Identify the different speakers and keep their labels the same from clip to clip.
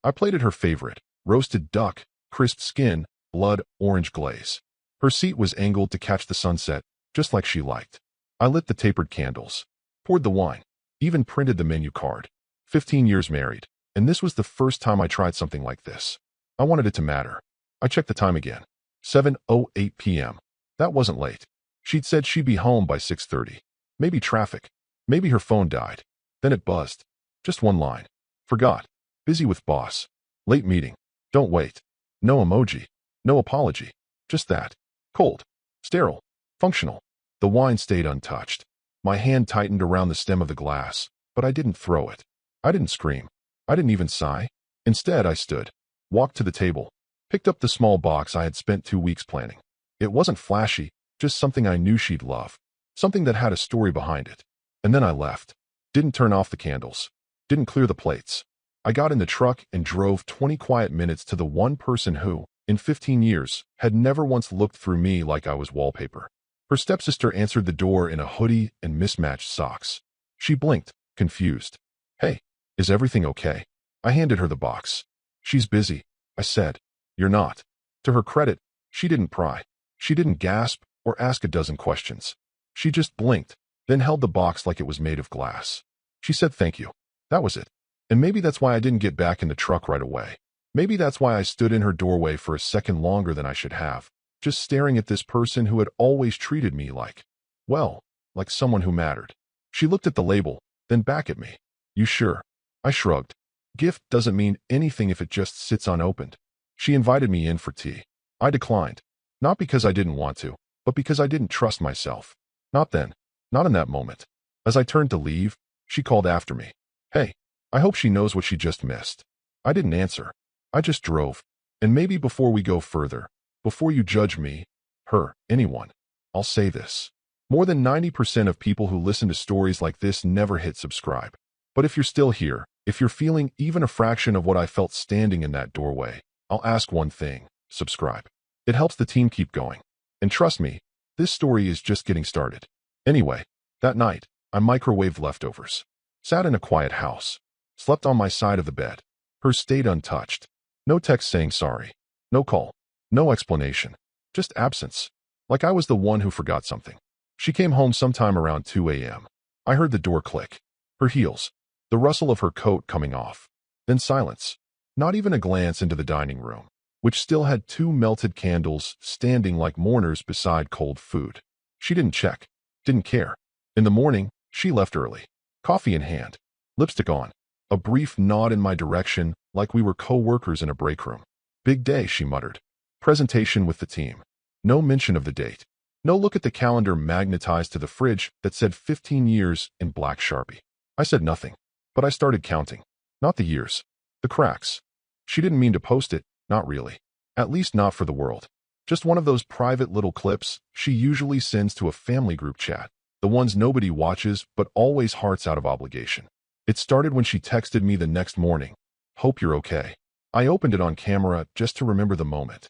Speaker 1: I plated her favorite, roasted duck, crisp skin, blood orange glaze. Her seat was angled to catch the sunset, just like she liked. I lit the tapered candles, poured the wine, even printed the menu card. 15 years married, and this was the first time I tried something like this. I wanted it to matter. I checked the time again. 7:08 p.m. That wasn't late. She'd said she'd be home by 6:30. Maybe traffic. Maybe her phone died. Then it buzzed. Just one line. Forgot. Busy with boss. Late meeting. Don't wait. No emoji. No apology. Just that. Cold. Sterile. Functional. The wine stayed untouched. My hand tightened around the stem of the glass, but I didn't throw it. I didn't scream. I didn't even sigh. Instead, I stood, walked to the table, picked up the small box I had spent 2 weeks planning. It wasn't flashy, just something I knew she'd love. Something that had a story behind it. And then I left. Didn't turn off the candles. Didn't clear the plates. I got in the truck and drove 20 quiet minutes to the one person who, in 15 years, had never once looked through me like I was wallpaper. Her stepsister answered the door in a hoodie and mismatched socks. She blinked, confused. Hey, is everything okay? I handed her the box. She's busy, I said. You're not. To her credit, she didn't pry. She didn't gasp or ask a dozen questions. She just blinked, then held the box like it was made of glass. She said thank you. That was it. And maybe that's why I didn't get back in the truck right away. Maybe that's why I stood in her doorway for a second longer than I should have, just staring at this person who had always treated me like, well, like someone who mattered. She looked at the label, then back at me. You sure? I shrugged. Gift doesn't mean anything if it just sits unopened. She invited me in for tea. I declined. Not because I didn't want to, but because I didn't trust myself. Not then. Not in that moment. As I turned to leave, she called after me. Hey, I hope she knows what she just missed. I didn't answer. I just drove. And maybe before we go further, before you judge me, her, anyone, I'll say this. More than 90% of people who listen to stories like this never hit subscribe. But if you're still here, if you're feeling even a fraction of what I felt standing in that doorway, I'll ask one thing: subscribe. It helps the team keep going. And trust me, this story is just getting started. Anyway, that night, I microwaved leftovers. Sat in a quiet house. Slept on my side of the bed. Hers stayed untouched. No text saying sorry. No call. No explanation. Just absence. Like I was the one who forgot something. She came home sometime around 2 a.m. I heard the door click. Her heels. The rustle of her coat coming off. Then silence. Not even a glance into the dining room, which still had 2 melted candles standing like mourners beside cold food. She didn't check. Didn't care. In the morning, she left early. Coffee in hand. Lipstick on. A brief nod in my direction, like we were co-workers in a break room. Big day, she muttered. Presentation with the team. No mention of the date. No look at the calendar magnetized to the fridge that said 15 years in black Sharpie. I said nothing, but I started counting. Not the years. The cracks. She didn't mean to post it, not really. At least not for the world. Just one of those private little clips she usually sends to a family group chat. The ones nobody watches, but always hearts out of obligation. It started when she texted me the next morning. Hope you're okay. I opened it on camera just to remember the moment.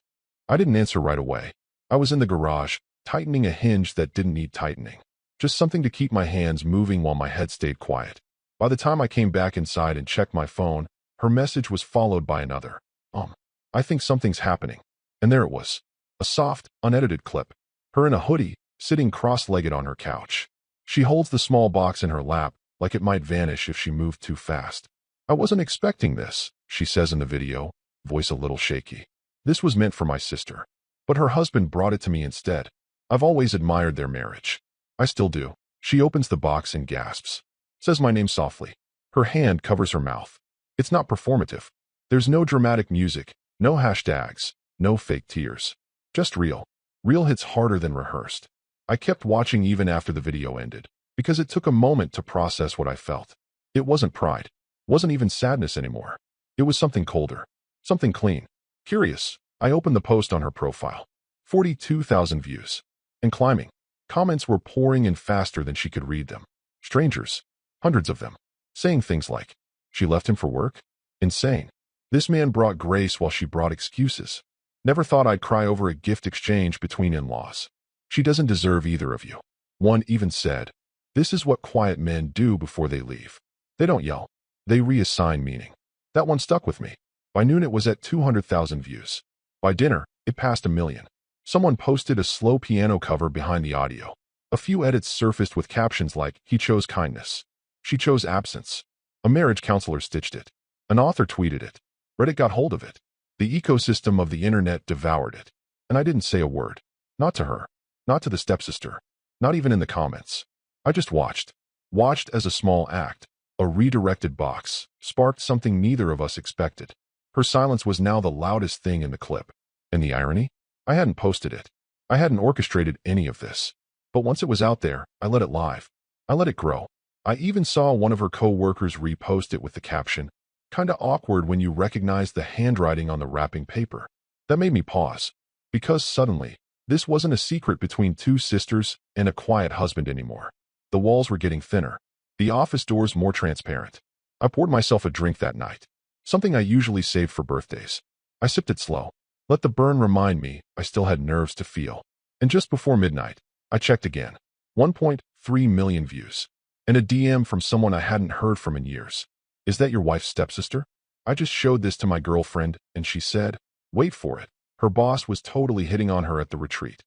Speaker 1: I didn't answer right away. I was in the garage, tightening a hinge that didn't need tightening. Just something to keep my hands moving while my head stayed quiet. By the time I came back inside and checked my phone, her message was followed by another. I think something's happening. And there it was. A soft, unedited clip. Her in a hoodie, sitting cross-legged on her couch. She holds the small box in her lap, like it might vanish if she moved too fast. I wasn't expecting this, she says in the video, voice a little shaky. This was meant for my sister. But her husband brought it to me instead. I've always admired their marriage. I still do. She opens the box and gasps. Says my name softly. Her hand covers her mouth. It's not performative. There's no dramatic music, no hashtags, no fake tears. Just real. Real hits harder than rehearsed. I kept watching even after the video ended, because it took a moment to process what I felt. It wasn't pride. Wasn't even sadness anymore. It was something colder. Something clean. Curious. I opened the post on her profile. 42,000 views. And climbing. Comments were pouring in faster than she could read them. Strangers. Hundreds of them. Saying things like, she left him for work? Insane. This man brought grace while she brought excuses. Never thought I'd cry over a gift exchange between in-laws. She doesn't deserve either of you. One even said, this is what quiet men do before they leave. They don't yell. They reassign meaning. That one stuck with me. By noon it was at 200,000 views. By dinner, it passed 1 million. Someone posted a slow piano cover behind the audio. A few edits surfaced with captions like, "He chose kindness. She chose absence." A marriage counselor stitched it. An author tweeted it. Reddit got hold of it. The ecosystem of the internet devoured it. And I didn't say a word. Not to her. Not to the stepsister. Not even in the comments. I just watched. Watched as a small act, a redirected box, sparked something neither of us expected. Her silence was now the loudest thing in the clip. And the irony? I hadn't posted it. I hadn't orchestrated any of this. But once it was out there, I let it live. I let it grow. I even saw one of her co-workers repost it with the caption, "Kinda awkward when you recognize the handwriting on the wrapping paper." That made me pause. Because suddenly, this wasn't a secret between two sisters and a quiet husband anymore. The walls were getting thinner. The office doors more transparent. I poured myself a drink that night. Something I usually save for birthdays. I sipped it slow. Let the burn remind me I still had nerves to feel. And just before midnight, I checked again. 1.3 million views. And a DM from someone I hadn't heard from in years. "Is that your wife's stepsister? I just showed this to my girlfriend, and she said," wait for it, "her boss was totally hitting on her at the retreat."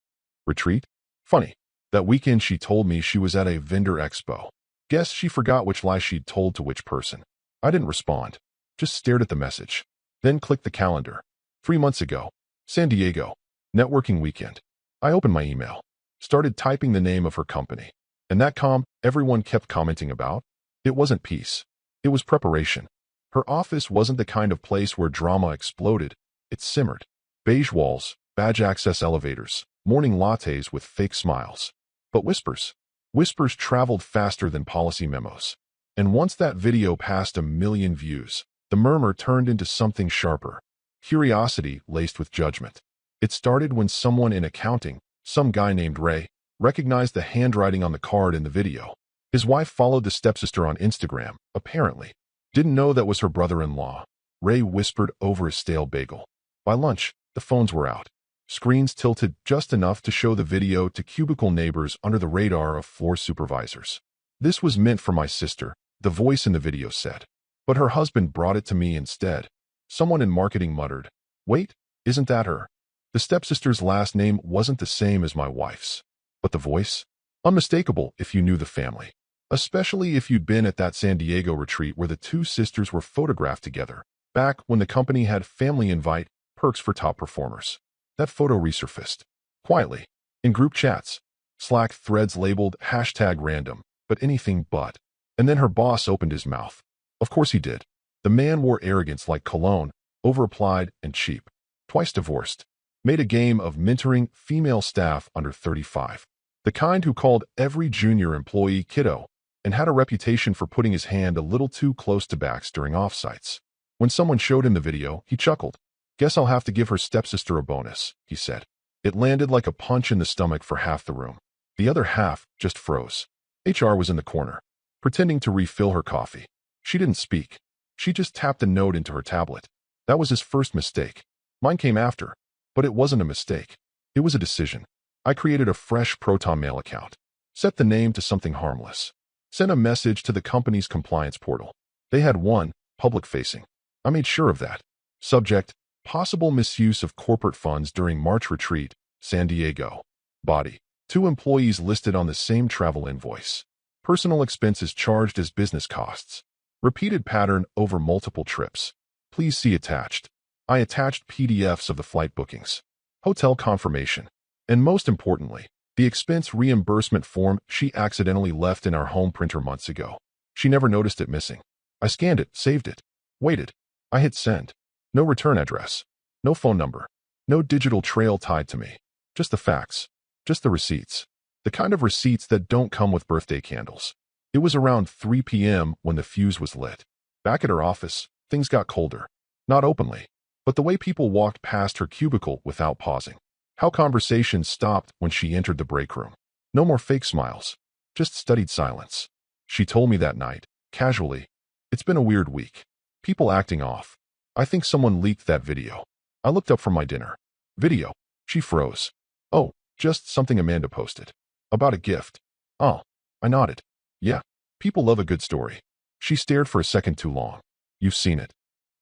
Speaker 1: Retreat? Funny. That weekend she told me she was at a vendor expo. Guess she forgot which lie she'd told to which person. I didn't respond. Just stared at the message. Then clicked the calendar. 3 months ago. San Diego. Networking weekend. I opened my email. Started typing the name of her company. And that everyone kept commenting about? It wasn't peace. It was preparation. Her office wasn't the kind of place where drama exploded. It simmered. Beige walls, badge access elevators, morning lattes with fake smiles. But whispers. Whispers traveled faster than policy memos. And once that video passed 1 million views, the murmur turned into something sharper. Curiosity laced with judgment. It started when someone in accounting, some guy named Ray, recognized the handwriting on the card in the video. His wife followed the stepsister on Instagram, apparently. Didn't know that was her brother-in-law. Ray whispered over a stale bagel. By lunch, the phones were out. Screens tilted just enough to show the video to cubicle neighbors under the radar of floor supervisors. "This was meant for my sister," the voice in the video said. But her husband brought it to me instead. Someone in marketing muttered, "Wait, isn't that her?" The stepsister's last name wasn't the same as my wife's. But the voice? Unmistakable if you knew the family. Especially if you'd been at that San Diego retreat where the two sisters were photographed together, back when the company had family invite perks for top performers. That photo resurfaced. Quietly. In group chats. Slack threads labeled #random, but anything but. And then her boss opened his mouth. Of course he did. The man wore arrogance like cologne, over-applied and cheap. Twice divorced. Made a game of mentoring female staff under 35. The kind who called every junior employee kiddo, and had a reputation for putting his hand a little too close to backs during offsites. When someone showed him the video, he chuckled. "Guess I'll have to give her stepsister a bonus," he said. It landed like a punch in the stomach for half the room. The other half just froze. HR was in the corner, pretending to refill her coffee. She didn't speak. She just tapped a note into her tablet. That was his first mistake. Mine came after. But it wasn't a mistake. It was a decision. I created a fresh Proton Mail account. Set the name to something harmless. Sent a message to the company's compliance portal. They had one, public-facing. I made sure of that. Subject, possible misuse of corporate funds during March retreat, San Diego. Body, 2 employees listed on the same travel invoice. Personal expenses charged as business costs. Repeated pattern over multiple trips. Please see attached. I attached PDFs of the flight bookings, hotel confirmation, and most importantly, the expense reimbursement form she accidentally left in our home printer months ago. She never noticed it missing. I scanned it, saved it, waited. I hit send. No return address. No phone number. No digital trail tied to me. Just the facts. Just the receipts. The kind of receipts that don't come with birthday candles. It was around 3 p.m. when the fuse was lit. Back at her office, things got colder. Not openly, but the way people walked past her cubicle without pausing. How conversations stopped when she entered the break room. No more fake smiles. Just studied silence. She told me that night, casually, "It's been a weird week. People acting off. I think someone leaked that video." I looked up from my dinner. "Video?" She froze. "Oh, just something Amanda posted. About a gift." "Oh." I nodded. "Yeah. People love a good story." She stared for a second too long. "You've seen it.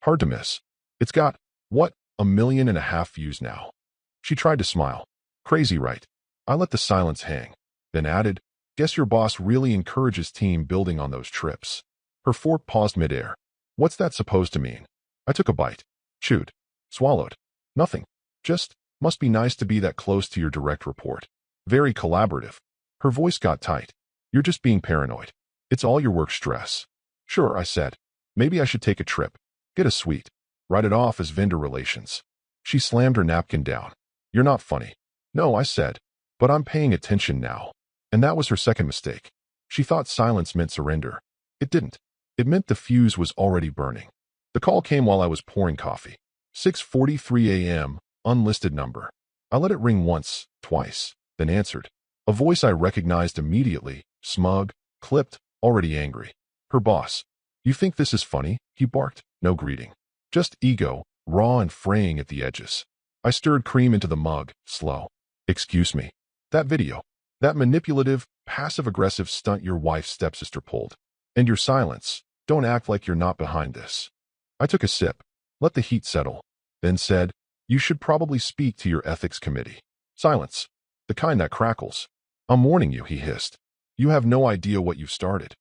Speaker 1: Hard to miss." It's got, what, 1.5 million views now. She tried to smile. Crazy, right? I let the silence hang, then added, guess your boss really encourages team building on those trips. Her fork paused midair. What's that supposed to mean? I took a bite. Chewed. Swallowed. Nothing. Just, must be nice to be that close to your direct report. Very collaborative. Her voice got tight. You're just being paranoid. It's all your work stress. Sure, I said. Maybe I should take a trip. Get a suite. Write it off as vendor relations. She slammed her napkin down. You're not funny. No, I said. But I'm paying attention now. And that was her second mistake. She thought silence meant surrender. It didn't. It meant the fuse was already burning. The call came while I was pouring coffee. 6:43 a.m., unlisted number. I let it ring once, twice, then answered. A voice I recognized immediately, smug, clipped, already angry. Her boss. You think this is funny? He barked. No greeting. Just ego, raw and fraying at the edges. I stirred cream into the mug, slow. Excuse me. That video. That manipulative, passive-aggressive stunt your wife's stepsister pulled. And your silence. Don't act like you're not behind this. I took a sip, let the heat settle, then said, you should probably speak to your ethics committee. Silence. The kind that crackles. I'm warning you, he hissed. You have no idea what you've started.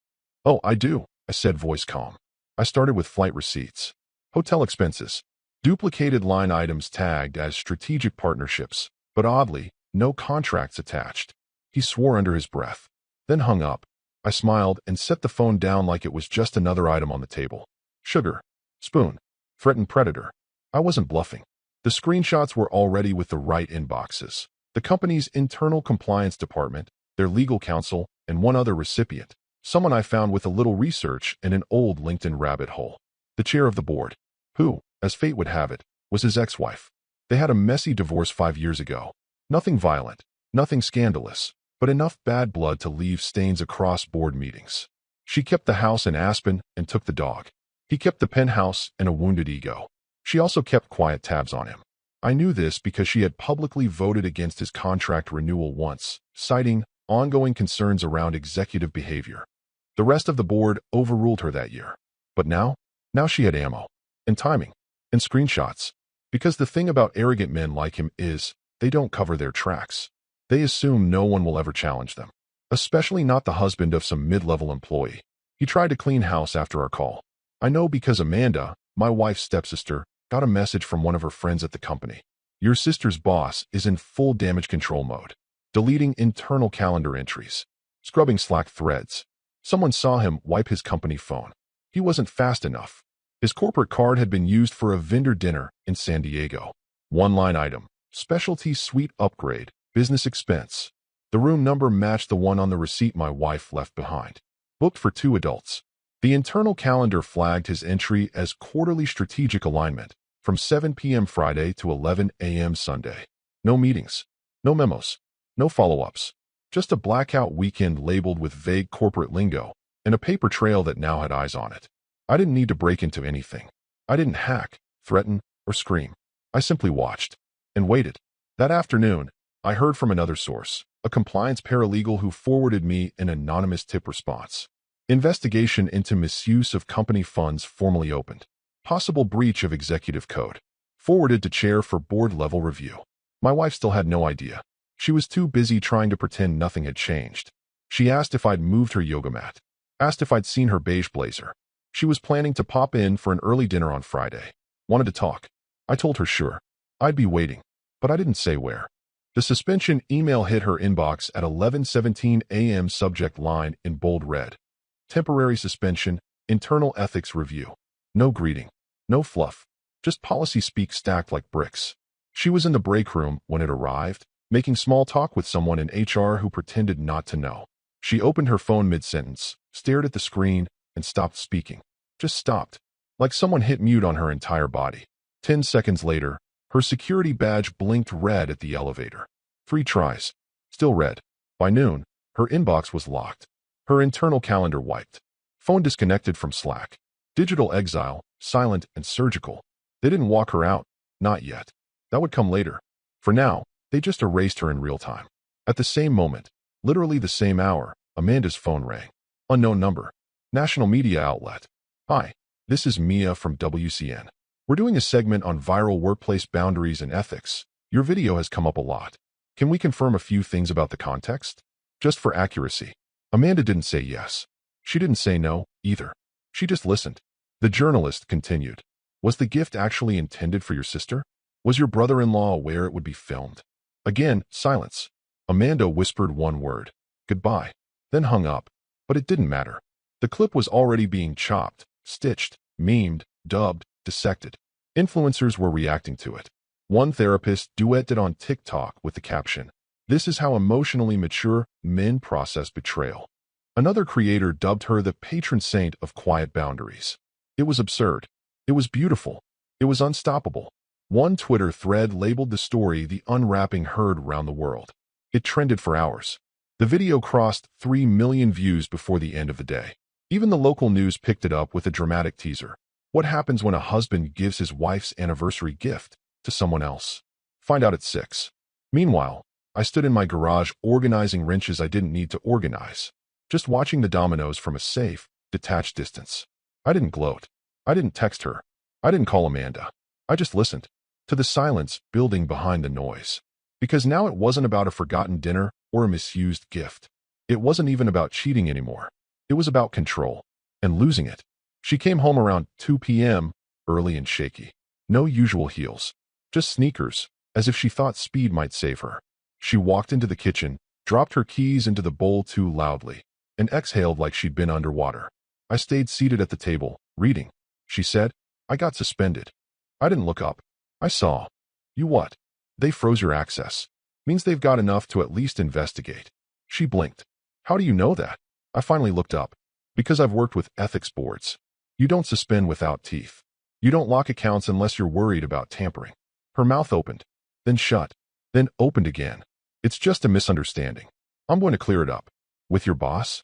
Speaker 1: Oh, I do, I said, voice calm. I started with flight receipts. Hotel expenses. Duplicated line items tagged as strategic partnerships, but oddly, no contracts attached. He swore under his breath, then hung up. I smiled and set the phone down like it was just another item on the table. Sugar. Spoon. Threatened predator. I wasn't bluffing. The screenshots were already with the right inboxes. The company's internal compliance department, their legal counsel, and one other recipient. Someone I found with a little research and an old LinkedIn rabbit hole. The chair of the board, who, as fate would have it, was his ex-wife. They had a messy divorce 5 years ago. Nothing violent, nothing scandalous, but enough bad blood to leave stains across board meetings. She kept the house in Aspen and took the dog. He kept the penthouse and a wounded ego. She also kept quiet tabs on him. I knew this because she had publicly voted against his contract renewal once, citing ongoing concerns around executive behavior. The rest of the board overruled her that year. But now she had ammo, and timing, and screenshots. Because the thing about arrogant men like him is, they don't cover their tracks. They assume no one will ever challenge them. Especially not the husband of some mid-level employee. He tried to clean house after our call. I know because Amanda, my wife's stepsister, got a message from one of her friends at the company. Your sister's boss is in full damage control mode. Deleting internal calendar entries. Scrubbing Slack threads. Someone saw him wipe his company phone. He wasn't fast enough. His corporate card had been used for a vendor dinner in San Diego. One-line item. Specialty suite upgrade. Business expense. The room number matched the one on the receipt my wife left behind. Booked for 2 adults. The internal calendar flagged his entry as quarterly strategic alignment from 7 p.m. Friday to 11 a.m. Sunday. No meetings. No memos. No follow-ups. Just a blackout weekend labeled with vague corporate lingo and a paper trail that now had eyes on it. I didn't need to break into anything. I didn't hack, threaten, or scream. I simply watched and waited. That afternoon, I heard from another source, a compliance paralegal who forwarded me an anonymous tip response. Investigation into misuse of company funds formally opened. Possible breach of executive code. Forwarded to chair for board-level review. My wife still had no idea. She was too busy trying to pretend nothing had changed. She asked if I'd moved her yoga mat. Asked if I'd seen her beige blazer. She was planning to pop in for an early dinner on Friday. Wanted to talk. I told her sure. I'd be waiting. But I didn't say where. The suspension email hit her inbox at 11:17 a.m. Subject line in bold red. Temporary suspension, internal ethics review. No greeting. No fluff. Just policy speak stacked like bricks. She was in the break room when it arrived, making small talk with someone in HR who pretended not to know. She opened her phone mid-sentence, stared at the screen, and stopped speaking. Just stopped. Like someone hit mute on her entire body. 10 seconds later, her security badge blinked red at the elevator. 3 tries. Still red. By noon, her inbox was locked. Her internal calendar wiped. Phone disconnected from Slack. Digital exile, silent and surgical. They didn't walk her out. Not yet. That would come later. For now, they just erased her in real time. At the same moment, literally the same hour, Amanda's phone rang. Unknown number. National media outlet. Hi, this is Mia from WCN. We're doing a segment on viral workplace boundaries and ethics. Your video has come up a lot. Can we confirm a few things about the context? Just for accuracy. Amanda didn't say yes. She didn't say no, either. She just listened. The journalist continued. Was the gift actually intended for your sister? Was your brother-in-law aware it would be filmed? Again, silence. Amanda whispered one word. Goodbye. Then hung up. But it didn't matter. The clip was already being chopped, stitched, memed, dubbed, dissected. Influencers were reacting to it. One therapist duetted on TikTok with the caption, "This is how emotionally mature men process betrayal." Another creator dubbed her the patron saint of quiet boundaries. It was absurd. It was beautiful. It was unstoppable. One Twitter thread labeled the story the unwrapping heard around the world. It trended for hours. The video crossed 3 million views before the end of the day. Even the local news picked it up with a dramatic teaser. What happens when a husband gives his wife's anniversary gift to someone else? Find out at 6. Meanwhile, I stood in my garage organizing wrenches I didn't need to organize, just watching the dominoes from a safe, detached distance. I didn't gloat. I didn't text her. I didn't call Amanda. I just listened to the silence building behind the noise. Because now it wasn't about a forgotten dinner or a misused gift. It wasn't even about cheating anymore. It was about control and losing it. She came home around 2 p.m., early and shaky. No usual heels, just sneakers, as if she thought speed might save her. She walked into the kitchen, dropped her keys into the bowl too loudly, and exhaled like she'd been underwater. I stayed seated at the table, reading. She said, "I got suspended." I didn't look up. I saw. You what? They froze your access. Means they've got enough to at least investigate. She blinked. How do you know that? I finally looked up. Because I've worked with ethics boards. You don't suspend without teeth. You don't lock accounts unless you're worried about tampering. Her mouth opened, then shut, then opened again. It's just a misunderstanding. I'm going to clear it up. With your boss?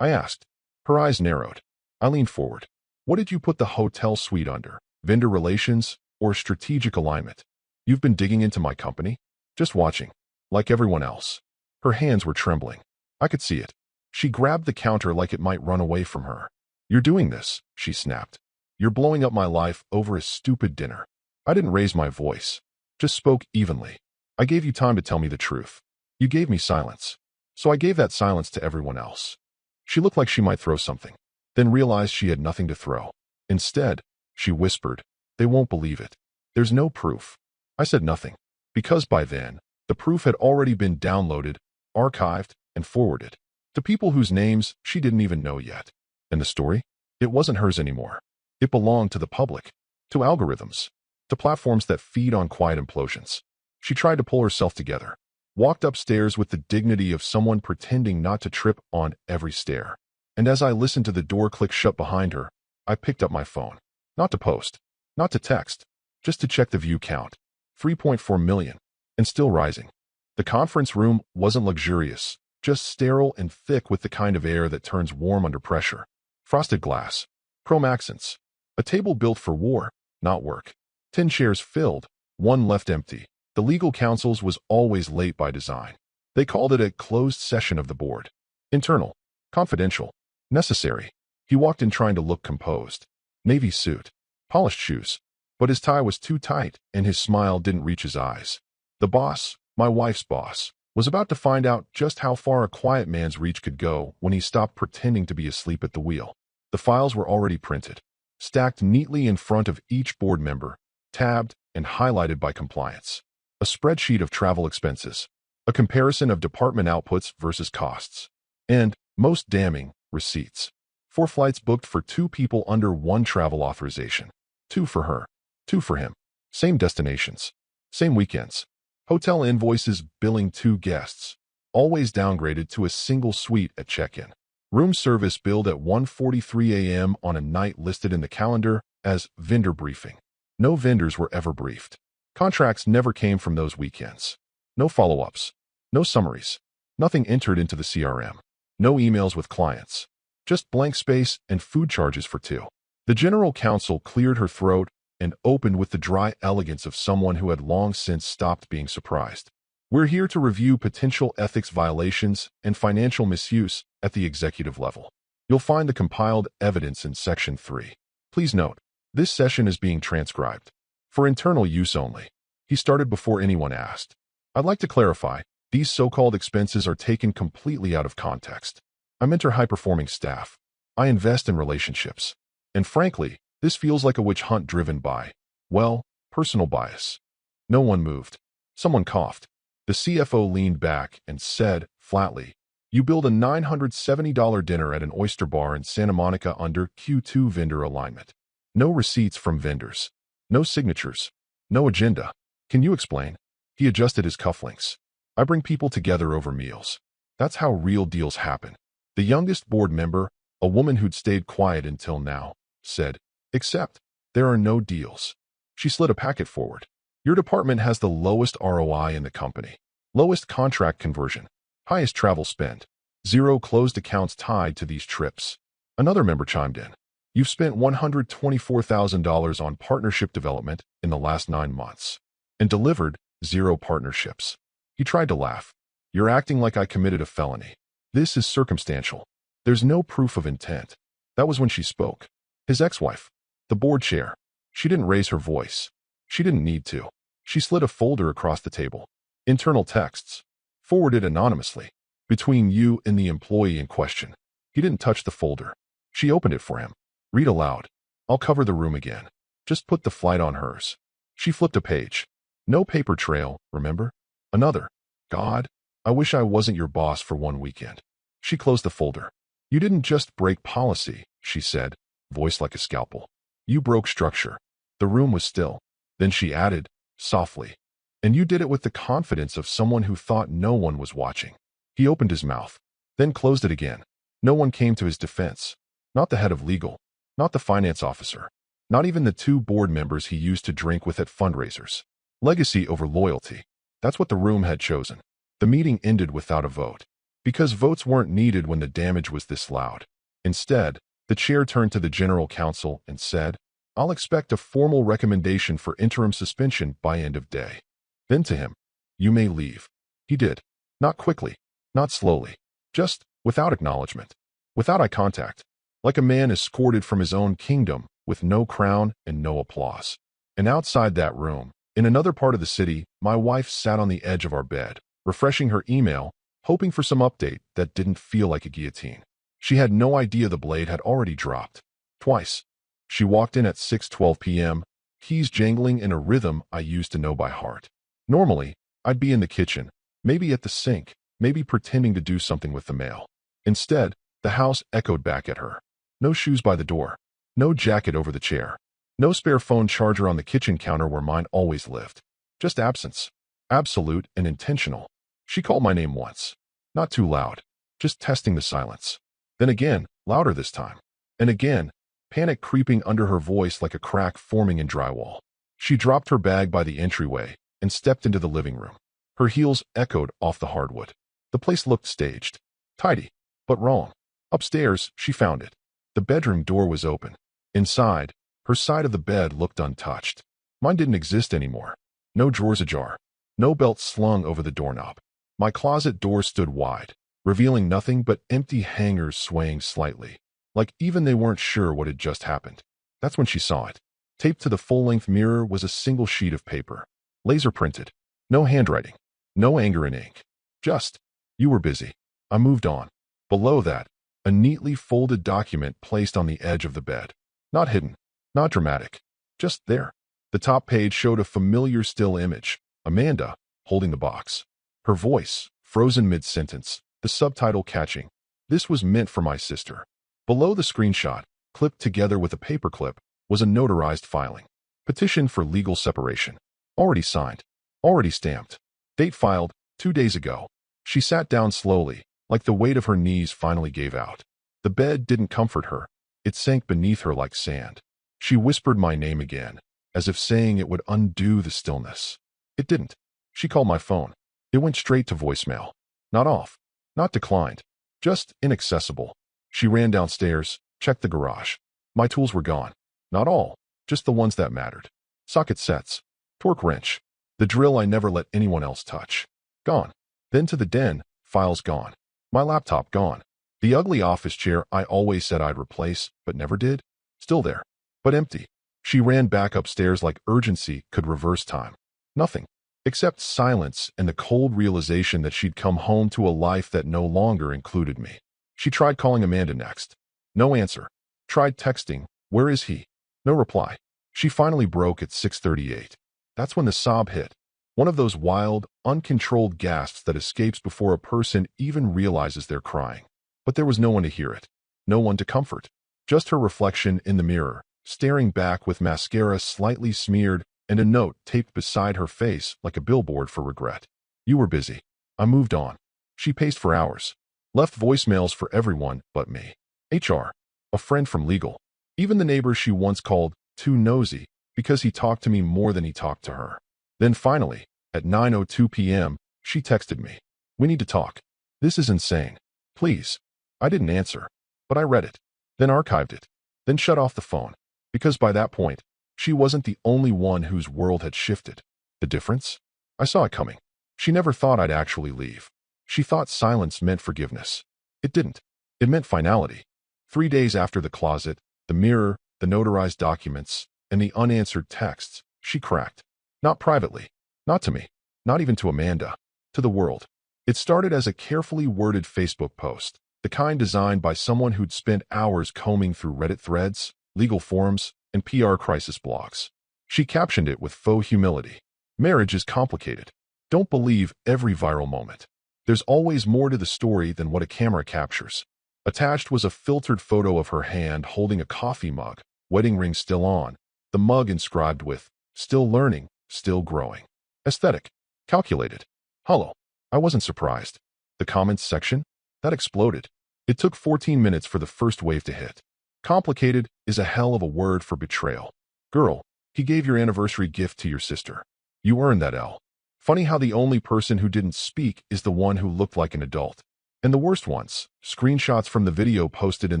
Speaker 1: I asked. Her eyes narrowed. I leaned forward. What did you put the hotel suite under? Vendor relations or strategic alignment? You've been digging into my company? Just watching, like everyone else. Her hands were trembling. I could see it. She grabbed the counter like it might run away from her. You're doing this, she snapped. You're blowing up my life over a stupid dinner. I didn't raise my voice, just spoke evenly. I gave you time to tell me the truth. You gave me silence. So I gave that silence to everyone else. She looked like she might throw something, then realized she had nothing to throw. Instead, she whispered, "They won't believe it. There's no proof." I said nothing, because by then, the proof had already been downloaded, archived, and forwarded to people whose names she didn't even know yet. And the story? It wasn't hers anymore. It belonged to the public, to algorithms, to platforms that feed on quiet implosions. She tried to pull herself together, walked upstairs with the dignity of someone pretending not to trip on every stair. And as I listened to the door click shut behind her, I picked up my phone. Not to post, not to text, just to check the view count. 3.4 million, and still rising. The conference room wasn't luxurious, just sterile and thick with the kind of air that turns warm under pressure. Frosted glass, chrome accents, a table built for war, not work. 10 chairs filled, one left empty. The legal counsel's was always late by design. They called it a closed session of the board. Internal, confidential, necessary. He walked in trying to look composed. Navy suit, polished shoes. But his tie was too tight, and his smile didn't reach his eyes. The boss, my wife's boss, was about to find out just how far a quiet man's reach could go when he stopped pretending to be asleep at the wheel. The files were already printed, stacked neatly in front of each board member, tabbed and highlighted by compliance. A spreadsheet of travel expenses, a comparison of department outputs versus costs, and, most damning, receipts. 4 flights booked for 2 people under 1 travel authorization. 2 for her. 2 for him. Same destinations. Same weekends. Hotel invoices billing 2 guests. Always downgraded to a single suite at check-in. Room service billed at 1:43 a.m. on a night listed in the calendar as vendor briefing. No vendors were ever briefed. Contracts never came from those weekends. No follow-ups. No summaries. Nothing entered into the CRM. No emails with clients. Just blank space and food charges for 2. The general counsel cleared her throat and opened with the dry elegance of someone who had long since stopped being surprised. We're here to review potential ethics violations and financial misuse at the executive level. You'll find the compiled evidence in Section 3. Please note, This session is being transcribed. For internal use only. He started before anyone asked. I'd like to clarify, these so-called expenses are taken completely out of context. I mentor high-performing staff. I invest in relationships. And frankly, this feels like a witch hunt driven by, well, personal bias. No one moved. Someone coughed. The CFO leaned back and said, flatly, you billed a $970 dinner at an oyster bar in Santa Monica under Q2 vendor alignment. No receipts from vendors. No signatures. No agenda. Can you explain? He adjusted his cufflinks. I bring people together over meals. That's how real deals happen. The youngest board member, a woman who'd stayed quiet until now, said, except, there are no deals. She slid a packet forward. Your department has the lowest ROI in the company. Lowest contract conversion. Highest travel spend. 0 closed accounts tied to these trips. Another member chimed in. You've spent $124,000 on partnership development in the last 9 months. And delivered 0 partnerships. He tried to laugh. You're acting like I committed a felony. This is circumstantial. There's no proof of intent. That was when she spoke. His ex-wife. The board chair. She didn't raise her voice. She didn't need to. She slid a folder across the table. Internal texts. Forwarded anonymously. Between you and the employee in question. He didn't touch the folder. She opened it for him. Read aloud. I'll cover the room again. Just put the flight on hers. She flipped a page. No paper trail, remember? Another. God, I wish I wasn't your boss for one weekend. She closed the folder. You didn't just break policy, she said, voice like a scalpel. You broke structure. The room was still. Then she added, softly. And you did it with the confidence of someone who thought no one was watching. He opened his mouth, then closed it again. No one came to his defense. Not the head of legal. Not the finance officer. Not even the 2 board members he used to drink with at fundraisers. Legacy over loyalty. That's what the room had chosen. The meeting ended without a vote. Because votes weren't needed when the damage was this loud. Instead, the chair turned to the general counsel and said, I'll expect a formal recommendation for interim suspension by end of day. Then to him, you may leave. He did. Not quickly. Not slowly. Just without acknowledgement. Without eye contact. Like a man escorted from his own kingdom with no crown and no applause. And outside that room, in another part of the city, my wife sat on the edge of our bed, refreshing her email, hoping for some update that didn't feel like a guillotine. She had no idea the blade had already dropped. Twice. She walked in at 6:12 p.m., keys jangling in a rhythm I used to know by heart. Normally, I'd be in the kitchen, maybe at the sink, maybe pretending to do something with the mail. Instead, the house echoed back at her. No shoes by the door. No jacket over the chair. No spare phone charger on the kitchen counter where mine always lived. Just absence. Absolute and intentional. She called my name once. Not too loud. Just testing the silence. Then again, louder this time. And again, panic creeping under her voice like a crack forming in drywall. She dropped her bag by the entryway and stepped into the living room. Her heels echoed off the hardwood. The place looked staged. Tidy. But wrong. Upstairs, she found it. The bedroom door was open. Inside, her side of the bed looked untouched. Mine didn't exist anymore. No drawers ajar. No belt slung over the doorknob. My closet door stood wide, revealing nothing but empty hangers swaying slightly, like even they weren't sure what had just happened. That's when she saw it. Taped to the full-length mirror was a single sheet of paper. Laser printed. No handwriting. No anger in ink. Just, you were busy. I moved on. Below that, a neatly folded document placed on the edge of the bed. Not hidden. Not dramatic. Just there. The top page showed a familiar still image. Amanda, holding the box. Her voice, frozen mid-sentence, the subtitle catching. This was meant for my sister. Below the screenshot, clipped together with a paperclip, was a notarized filing. Petition for legal separation. Already signed. Already stamped. Date filed, 2 days ago. She sat down slowly, like the weight of her knees finally gave out. The bed didn't comfort her. It sank beneath her like sand. She whispered my name again, as if saying it would undo the stillness. It didn't. She called my phone. It went straight to voicemail. Not off. Not declined. Just inaccessible. She ran downstairs, checked the garage. My tools were gone. Not all. Just the ones that mattered. Socket sets. Torque wrench. The drill I never let anyone else touch. Gone. Then to the den, files gone. My laptop gone. The ugly office chair I always said I'd replace, but never did. Still there. But empty. She ran back upstairs like urgency could reverse time. Nothing. Except silence and the cold realization that she'd come home to a life that no longer included me. She tried calling Amanda next. No answer. Tried texting, "Where is he?" No reply. She finally broke at 6:38. That's when the sob hit. One of those wild, uncontrolled gasps that escapes before a person even realizes they're crying. But there was no one to hear it. No one to comfort. Just her reflection in the mirror, staring back with mascara slightly smeared and a note taped beside her face like a billboard for regret. "You were busy. I moved on." She paced for hours. Left voicemails for everyone but me. HR. A friend from legal. Even the neighbor she once called too nosy because he talked to me more than he talked to her. Then finally, at 9:02 p.m., she texted me. "We need to talk. This is insane. Please." I didn't answer, but I read it, then archived it, then shut off the phone, because by that point, she wasn't the only one whose world had shifted. The difference? I saw it coming. She never thought I'd actually leave. She thought silence meant forgiveness. It didn't. It meant finality. 3 days after the closet, the mirror, the notarized documents, and the unanswered texts, she cracked. Not privately. Not to me. Not even to Amanda. To the world. It started as a carefully worded Facebook post, the kind designed by someone who'd spent hours combing through Reddit threads, legal forums, and PR crisis blogs. She captioned it with faux humility. "Marriage is complicated. Don't believe every viral moment. There's always more to the story than what a camera captures." Attached was a filtered photo of her hand holding a coffee mug, wedding ring still on, the mug inscribed with, "Still learning, still growing." Aesthetic. Calculated. Hollow. I wasn't surprised. The comments section? That exploded. It took 14 minutes for the first wave to hit. Complicated is a hell of a word for betrayal. "Girl, he gave your anniversary gift to your sister. You earned that L." Funny how the only person who didn't speak is the one who looked like an adult. And the worst ones, screenshots from the video posted in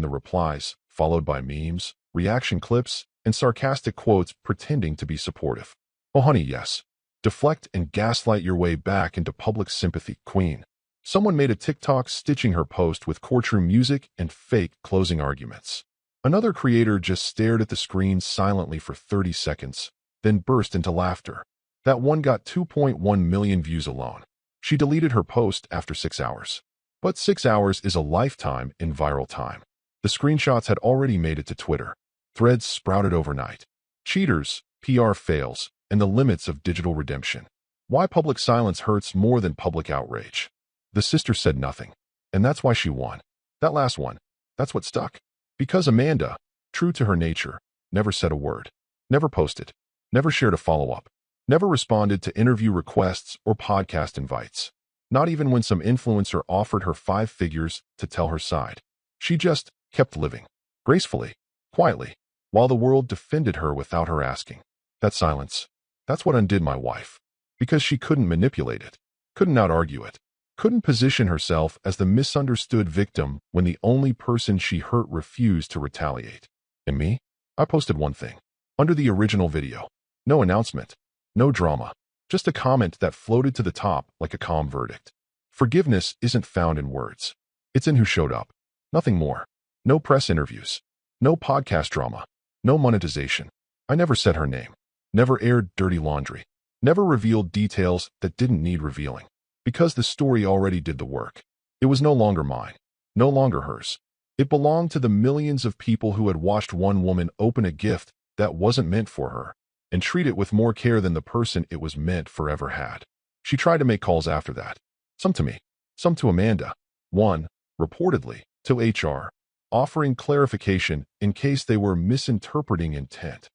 Speaker 1: the replies, followed by memes, reaction clips, and sarcastic quotes pretending to be supportive. Oh honey, yes. Deflect and gaslight your way back into public sympathy, queen. Someone made a TikTok stitching her post with courtroom music and fake closing arguments. Another creator just stared at the screen silently for 30 seconds, then burst into laughter. That one got 2.1 million views alone. She deleted her post after 6 hours. But 6 hours is a lifetime in viral time. The screenshots had already made it to Twitter. Threads sprouted overnight. Cheaters, PR fails, and the limits of digital redemption. Why public silence hurts more than public outrage. The sister said nothing. And that's why she won. That last one. That's what stuck. Because Amanda, true to her nature, never said a word. Never posted. Never shared a follow-up. Never responded to interview requests or podcast invites. Not even when some influencer offered her 5 figures to tell her side. She just kept living. Gracefully. Quietly. While the world defended her without her asking. That silence. That's what undid my wife. Because she couldn't manipulate it. Couldn't out-argue it. Couldn't position herself as the misunderstood victim when the only person she hurt refused to retaliate. And me? I posted one thing. Under the original video. No announcement. No drama. Just a comment that floated to the top like a calm verdict. Forgiveness isn't found in words. It's in who showed up. Nothing more. No press interviews. No podcast drama. No monetization. I never said her name. Never aired dirty laundry. Never revealed details that didn't need revealing. Because the story already did the work. It was no longer mine. No longer hers. It belonged to the millions of people who had watched one woman open a gift that wasn't meant for her and treat it with more care than the person it was meant for ever had. She tried to make calls after that. Some to me. Some to Amanda. One, reportedly, to HR, offering clarification in case they were misinterpreting intent.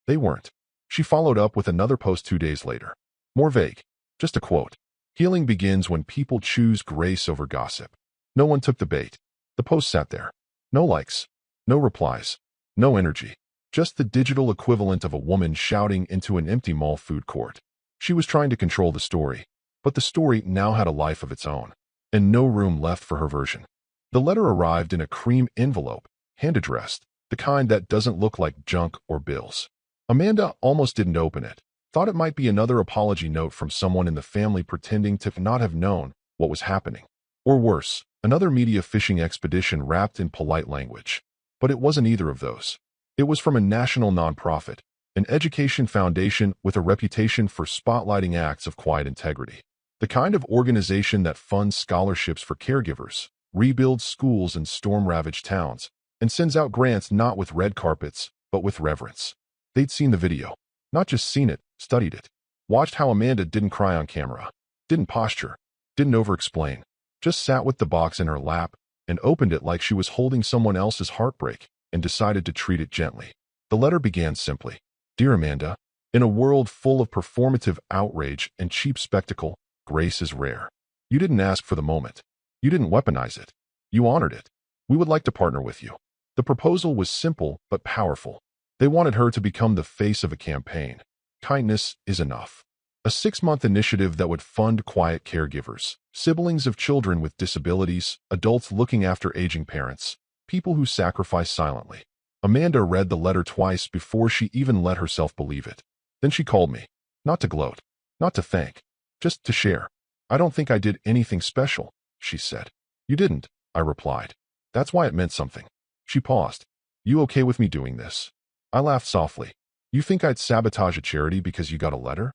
Speaker 1: They weren't. She followed up with another post 2 days later. More vague. Just a quote. "Healing begins when people choose grace over gossip." No one took the bait. The post sat there. No likes. No replies. No energy. Just the digital equivalent of a woman shouting into an empty mall food court. She was trying to control the story, but the story now had a life of its own, and no room left for her version. The letter arrived in a cream envelope, hand-addressed, the kind that doesn't look like junk or bills. Amanda almost didn't open it. Thought it might be another apology note from someone in the family pretending to not have known what was happening. Or worse, another media fishing expedition wrapped in polite language. But it wasn't either of those. It was from a national nonprofit, an education foundation with a reputation for spotlighting acts of quiet integrity. The kind of organization that funds scholarships for caregivers, rebuilds schools in storm-ravaged towns, and sends out grants not with red carpets, but with reverence. They'd seen the video. Not just seen it, studied it. Watched how Amanda didn't cry on camera, didn't posture, didn't over-explain, just sat with the box in her lap and opened it like she was holding someone else's heartbreak and decided to treat it gently. The letter began simply, "Dear Amanda, in a world full of performative outrage and cheap spectacle, grace is rare. You didn't ask for the moment. You didn't weaponize it. You honored it. We would like to partner with you." The proposal was simple but powerful. They wanted her to become the face of a campaign. Kindness is enough. A 6-month initiative that would fund quiet caregivers, siblings of children with disabilities, adults looking after aging parents, people who sacrifice silently. Amanda read the letter twice before she even let herself believe it. Then she called me. Not to gloat, not to thank, just to share. "I don't think I did anything special," she said. "You didn't," I replied. "That's why it meant something." She paused. "You okay with me doing this?" I laughed softly. "You think I'd sabotage a charity because you got a letter?"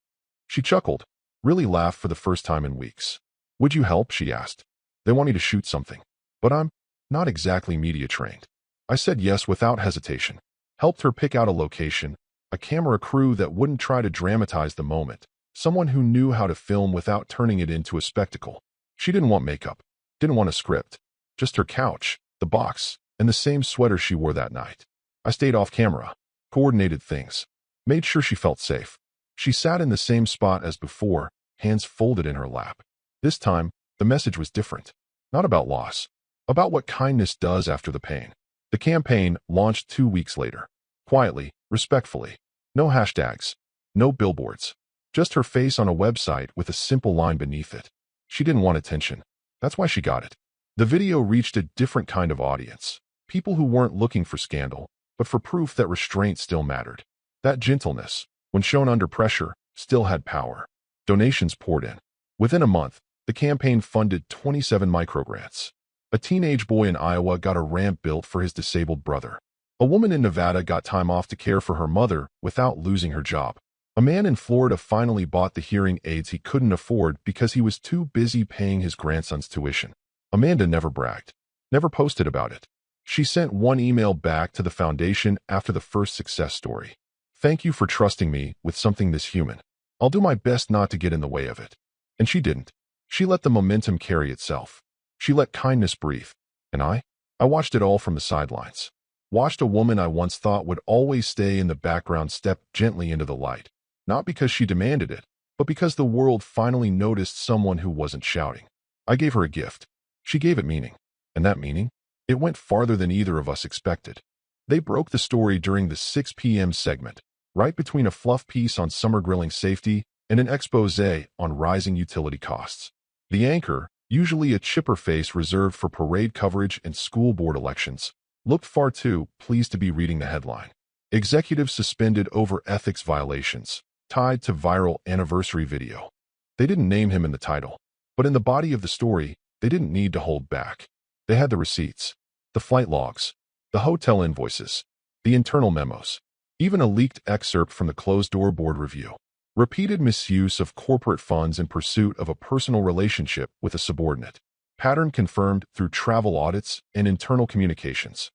Speaker 1: She chuckled, really laughed for the first time in weeks. "Would you help?" she asked. "They want me to shoot something, but I'm not exactly media trained." I said yes without hesitation, helped her pick out a location, a camera crew that wouldn't try to dramatize the moment, someone who knew how to film without turning it into a spectacle. She didn't want makeup, didn't want a script, just her couch, the box, and the same sweater she wore that night. I stayed off camera, coordinated things, made sure she felt safe. She sat in the same spot as before, hands folded in her lap. This time, the message was different. Not about loss, about what kindness does after the pain. The campaign launched 2 weeks later. Quietly, respectfully. No hashtags, no billboards. Just her face on a website with a simple line beneath it. She didn't want attention. That's why she got it. The video reached a different kind of audience. People who weren't looking for scandal, but for proof that restraint still mattered. That gentleness, when shown under pressure, still had power. Donations poured in. Within a month, the campaign funded 27 microgrants. A teenage boy in Iowa got a ramp built for his disabled brother. A woman in Nevada got time off to care for her mother without losing her job. A man in Florida finally bought the hearing aids he couldn't afford because he was too busy paying his grandson's tuition. Amanda never bragged, never posted about it. She sent one email back to the foundation after the first success story. "Thank you for trusting me with something this human. I'll do my best not to get in the way of it." And she didn't. She let the momentum carry itself. She let kindness breathe. And I watched it all from the sidelines. Watched a woman I once thought would always stay in the background step gently into the light. Not because she demanded it, but because the world finally noticed someone who wasn't shouting. I gave her a gift. She gave it meaning. And that meaning? It went farther than either of us expected. They broke the story during the 6 p.m. segment, right between a fluff piece on summer grilling safety and an expose on rising utility costs. The anchor, usually a chipper face reserved for parade coverage and school board elections, looked far too pleased to be reading the headline. Executives suspended over ethics violations, tied to viral anniversary video. They didn't name him in the title, but in the body of the story, they didn't need to hold back. They had the receipts, the flight logs, the hotel invoices, the internal memos, even a leaked excerpt from the closed-door board review. Repeated misuse of corporate funds in pursuit of a personal relationship with a subordinate. Pattern confirmed through travel audits and internal communications.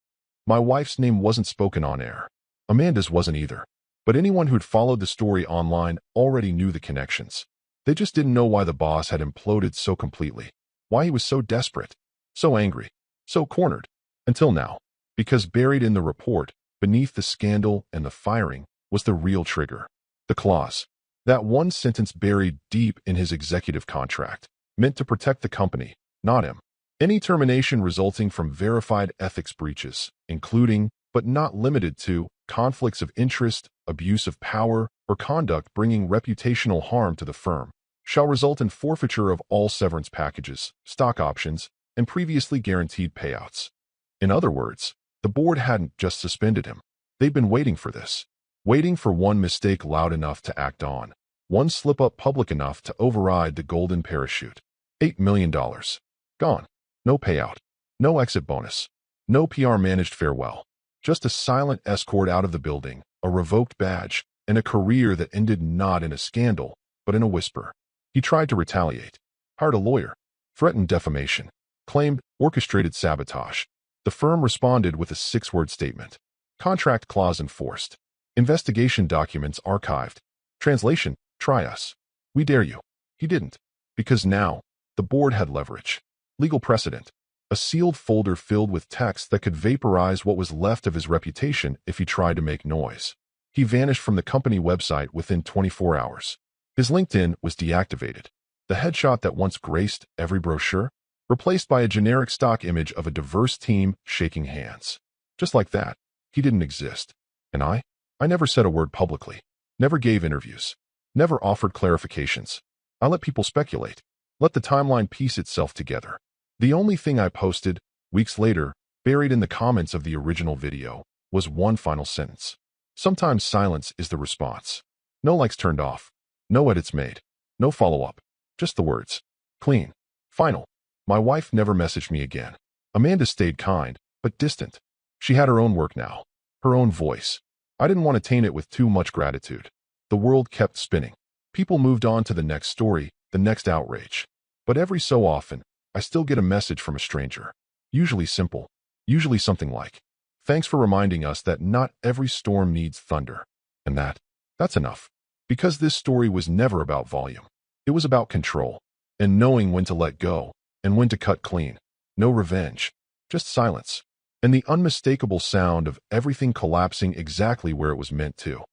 Speaker 1: My wife's name wasn't spoken on air. Amanda's wasn't either. But anyone who'd followed the story online already knew the connections. They just didn't know why the boss had imploded so completely. Why he was so desperate, so angry, so cornered. Until now. Because buried in the report, beneath the scandal and the firing, was the real trigger. The clause. That one sentence buried deep in his executive contract, meant to protect the company, not him. Any termination resulting from verified ethics breaches, including, but not limited to, conflicts of interest, abuse of power, or conduct bringing reputational harm to the firm, shall result in forfeiture of all severance packages, stock options, and previously guaranteed payouts. In other words, the board hadn't just suspended him. They'd been waiting for this. Waiting for one mistake loud enough to act on. One slip-up public enough to override the golden parachute. $8 million. Gone. No payout. No exit bonus. No PR-managed farewell. Just a silent escort out of the building, a revoked badge, and a career that ended not in a scandal, but in a whisper. He tried to retaliate, hired a lawyer, threatened defamation, claimed orchestrated sabotage. The firm responded with a 6-word statement. Contract clause enforced. Investigation documents archived. Translation, try us. We dare you. He didn't. Because now, the board had leverage. Legal precedent. A sealed folder filled with text that could vaporize what was left of his reputation if he tried to make noise. He vanished from the company website within 24 hours. His LinkedIn was deactivated. The headshot that once graced every brochure, replaced by a generic stock image of a diverse team shaking hands. Just like that, he didn't exist. And I never said a word publicly, never gave interviews, never offered clarifications. I let people speculate, let the timeline piece itself together. The only thing I posted, weeks later, buried in the comments of the original video, was one final sentence. Sometimes silence is the response. No likes turned off, no edits made, no follow-up, just the words. Clean. Final. My wife never messaged me again. Amanda stayed kind, but distant. She had her own work now, her own voice. I didn't want to taint it with too much gratitude. The world kept spinning. People moved on to the next story, the next outrage. But every so often, I still get a message from a stranger. Usually simple. Usually something like, thanks for reminding us that not every storm needs thunder. And that's enough. Because this story was never about volume. It was about control. And knowing when to let go, and when to cut clean. No revenge. Just silence. And the unmistakable sound of everything collapsing exactly where it was meant to.